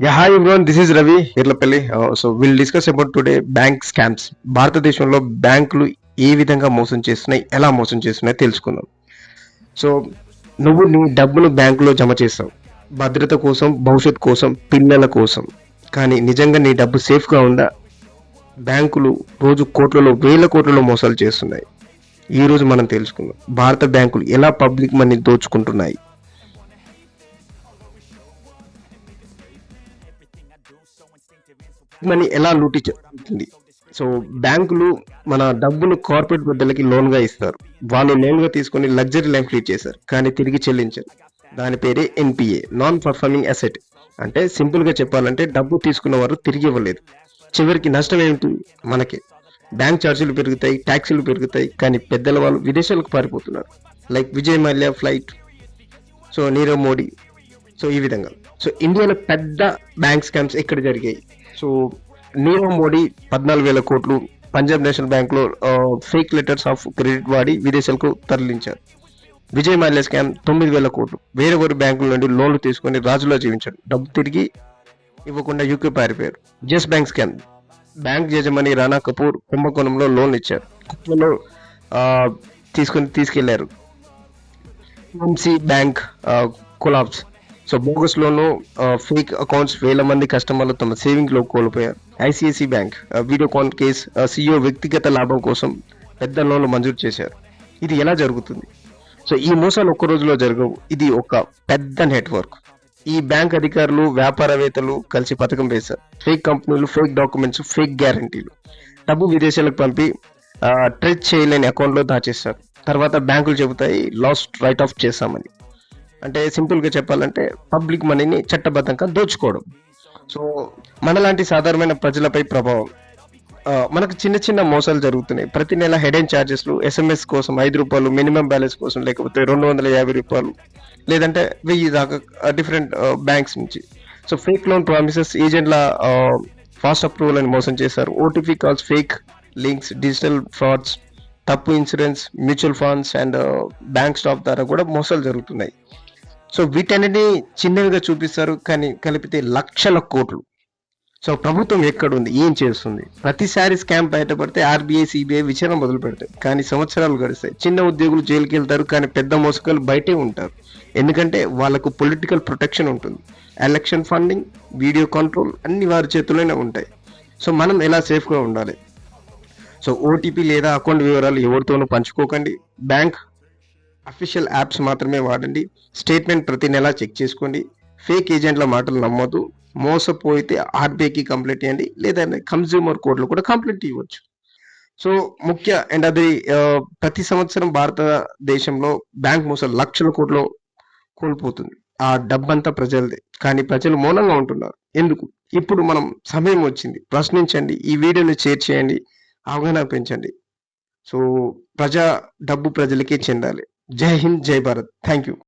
Hi everyone, this is Ravi Hirlapalli. So we'll discuss about today bank scams. భారతదేశంలో బ్యాంకులు ఏ విధంగా మోసం చేస్తున్నాయి, ఎలా మోసం చేస్తున్నాయి తెలుసుకుందాం. సో నువ్వు నీ డబ్బును బ్యాంకులో జమ చేస్తావు. భద్రత కోసం, భవిష్యత్ కోసం, పిల్లల కోసం. కానీ నిజంగా నీ డబ్బు సేఫ్గా ఉందా? బ్యాంకులు రోజు కోట్లలో, వేల కోట్లలో మోసాలు చేస్తున్నాయి. ఈ రోజు మనం తెలుసుకుందాం. భారత బ్యాంకులు ఎలా పబ్లిక్ మనీ దోచుకుంటున్నాయి. మనీ ఎలా లూటీ జరుగుతుంది. సో బ్యాంకులు మన డబ్బును కార్పొరేట్ పెద్దలకి లోన్గా ఇస్తారు. వాళ్ళు లోన్గా తీసుకొని లగ్జరీ లైఫ్ లీడ్ చేశారు, కానీ తిరిగి చెల్లించారు. దాని పేరే ఎన్పిఏ, నాన్ పర్ఫార్మింగ్ అసెట్. అంటే సింపుల్గా చెప్పాలంటే డబ్బు తీసుకున్న వారు తిరిగి ఇవ్వలేదు. చివరికి నష్టం ఏమిటి? మనకి బ్యాంక్ ఛార్జీలు పెరుగుతాయి, ట్యాక్సీలు పెరుగుతాయి, కానీ పెద్దల వాళ్ళు విదేశాలకు పారిపోతున్నారు. Like Vijay Mallya flight, so Nirav Modi. So ఈ విధంగా సో ఇండియాలో పెద్ద బ్యాంక్ స్కామ్స్ ఎక్కడ జరిగాయి? సో నీరవ్ మోడీ 14,000 కోట్లు పంజాబ్ నేషనల్ బ్యాంక్ లో ఫేక్ లెటర్స్ ఆఫ్ క్రెడిట్ వాడి విదేశాలకు తరలించారు. విజయ్ మాల్యా స్కామ్ 9,000 కోట్లు వేరే వేరే బ్యాంకుల నుండి లోన్లు తీసుకొని రాజులో జీవించాడు. డబ్బు తిరిగి ఇవ్వకుండా యూకే పారిపోయారు. జస్ బ్యాంక్ స్కామ్, బ్యాంక్ యజమాని రాణా కపూర్ కుంభకోణంలో లోన్ ఇచ్చారు, కుప్పలో తీసుకెళ్లారు. MC bank collapse. So bogus loan, fake accounts, వేల మంది కస్టమర్లు తమ సేవింగ్ లో కోల్పోయారు. ICIC bank Videocon case, CEO వ్యక్తిగత లాభం కోసం పెద్ద లోన్లు మంజూరు చేశారు. ఇది ఎలా జరుగుతుంది? సో ఈ మోసాలు ఒక్క రోజులో జరగవు. ఇది ఒక పెద్ద నెట్వర్క్. ఈ బ్యాంక్ అధికారులు, వ్యాపారవేత్తలు కలిసి పథకం వేశారు. ఫేక్ కంపెనీలు, ఫేక్ డాక్యుమెంట్స్, ఫేక్ గ్యారంటీలు, డబ్బు విదేశాలకు పంపి ట్రేస్ చేయలేని అకౌంట్లో దాచేస్తారు. తర్వాత బ్యాంకులు చెబుతాయి లాస్ట్ రైట్ ఆఫ్ చేశామని. అంటే సింపుల్గా చెప్పాలంటే పబ్లిక్ మనీని చట్టబద్ధంగా దోచుకోవడం. సో మనలాంటి సాధారణమైన ప్రజలపై ప్రభావం. మనకు చిన్న చిన్న మోసాలు జరుగుతున్నాయి. ప్రతి నెల హెడ్ అండ్ ఛార్జెస్లు, ఎస్ఎంఎస్ కోసం ₹5, మినిమం బ్యాలెన్స్ కోసం లేకపోతే ₹250, లేదంటే 1000 దాకా డిఫరెంట్ బ్యాంక్స్ నుంచి. సో ఫేక్ లోన్ ప్రామిసెస్, ఏజెంట్ల ఫాస్ట్ అప్రూవల్ అని మోసం చేశారు. OTP calls, fake links, digital frauds, తప్పు insurance, mutual funds and bank staff ద్వారా కూడా మోసాలు జరుగుతున్నాయి. సో వీటన్నిటిని చిన్నవిగా చూపిస్తారు, కానీ కలిపితే లక్షల కోట్లు. సో ప్రభుత్వం ఎక్కడుంది, ఏం చేస్తుంది? ప్రతిసారి స్కామ్ బయటపడితే ఆర్బీఐ, సిబిఐ విచారణ మొదలు పెడతాయి, కానీ సంవత్సరాలు గడుస్తాయి. చిన్న ఉద్యోగులు జైలుకి వెళ్తారు, కానీ పెద్ద మోసగాలు బయటే ఉంటారు. ఎందుకంటే వాళ్ళకు పొలిటికల్ ప్రొటెక్షన్ ఉంటుంది. ఎలక్షన్ ఫండింగ్, వీడియో కంట్రోల్ అన్ని వారి చేతుల్లోనే ఉంటాయి. సో మనం ఎలా సేఫ్గా ఉండాలి? సో ఓటీపీ లేదా అకౌంట్ వివరాలు ఎవరితోనూ పంచుకోకండి. బ్యాంక్ అఫీషియల్ యాప్స్ మాత్రమే వాడండి. స్టేట్మెంట్ ప్రతి నెల చెక్ చేసుకోండి. ఫేక్ ఏజెంట్ల మాటలు నమ్మొద్దు. మోసపోయితే ఆర్బీఐకి కంప్లైంట్ ఇవ్వండి, లేదా కన్స్యూమర్ కోర్టులో కూడా కంప్లైంట్ ఇవ్వచ్చు. సో ముఖ్య అండ్ అది ప్రతి సంవత్సరం భారతదేశంలో బ్యాంక్ మోసాలు లక్షల కోట్లు కోల్పోతుంది. ఆ డబ్బంతా ప్రజలదే, కానీ ప్రజలు మౌనంగా ఉంటున్నారు. ఎందుకు? ఇప్పుడు మనం సమయం వచ్చింది. ప్రశ్నించండి, ఈ వీడియోని షేర్ చేయండి, అవగాహన పెంచండి. సో ప్రజా డబ్బు ప్రజలకే చెందాలి. జై హింద్, జై భారత్. Thank you.